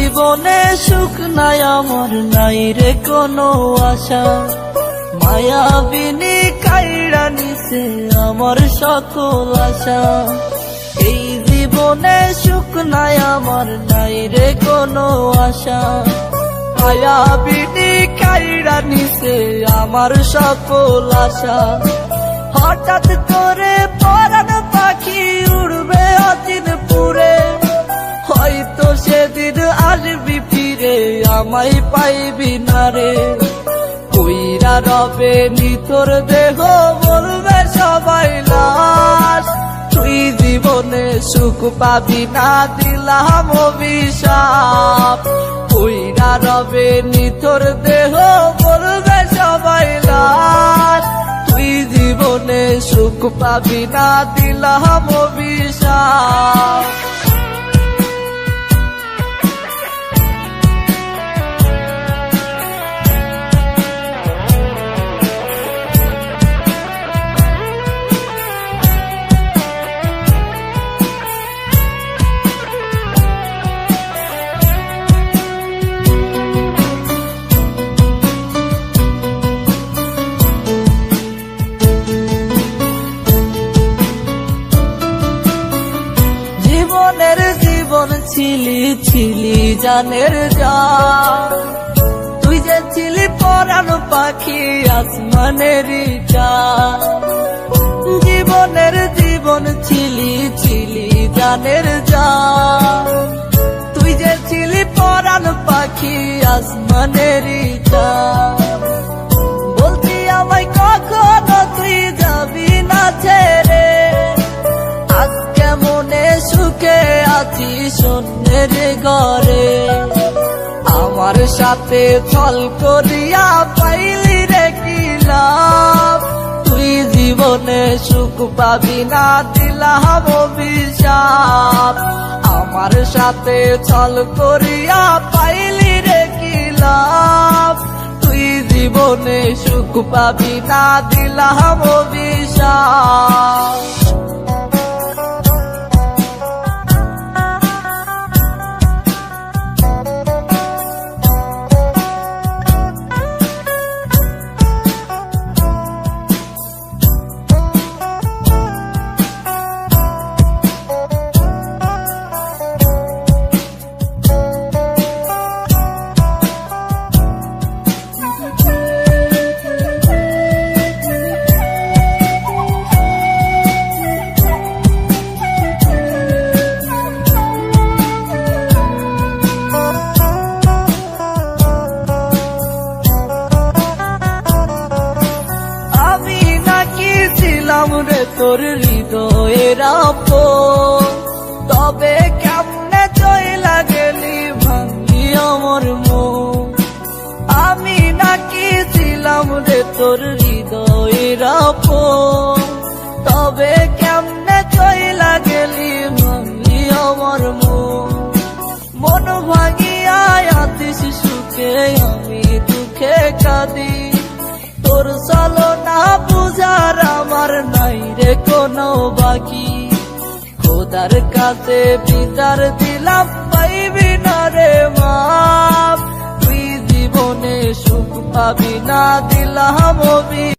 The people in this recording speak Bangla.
জীবনে সুখ নাই আমার, নাই রে কোনো আশা। মায়াবিনী কাইড়া নিছে আমার সকল আশা। এই জীবনে সুখ নাই আমার, নাই রে কোনো আশা। মায়াবিনী কাইড়া নিছে আমার সকল আশা। হঠাৎ করে পরাণ পাখি উড়বে অচিন পুরে, হয়তো সেদিন আসবি ফিরে আমায় পাইবি না রে। কইরা রবে নিতর দেহ বলবে সবাই লাশ, তুই জীবনে সুখ পাবি না দিলাম অভিশাপ। কইরা রবে নিতর দেহ বলবে সবাই লাশ, তুই জীবনে সুখ পাবি না দিলাম অভিশাপ। জীবনের জীবন ছিলি ছিলি জানের জান, তুই যে ছিলি পরাণ পাখি আসমানেরই চাঁদ। জীবনের জীবন ছিলি ছিলি জানের জান, তুই যে ছিলি পরাণ পাখি আসমানেরই চাঁদ। বলছি আমায় কখনো তুই যাবি না ছেড়ে, আজকে মনে সুখে আছি শূন্যের ঘরে। আমার সাথে ছল করিয়া পাইলি রে কি লাভ, তুই জীবনে সুখ পাবি না দিলাম অভিশাপ। আমার সাথে ছল করিয়া পাইলি রে কি লাভ, তুই জীবনে সুখ পাবি না দিলাম অভিশাপ। রে তোর হৃদয়ের আপন, তবে কেমনে চইলা গেলি ভাঙলি আমার মন। আমি নাকি ছিলাম রে তোর হৃদয়ের আপন, তবে কেমনে চইলা গেলি ভাঙলি আমার মন। মন ভাঙিয়া আতিস সুখে আমি দুঃখে কাঁদি, তোর চলো না বুঝার আমার নাই রে কোনো বাকি। খোদার কাছে বিচার দিলাম পাইবি না রে মাপ, তুই জীবনে সুখ পাবি না দিলাম অভিশাপ।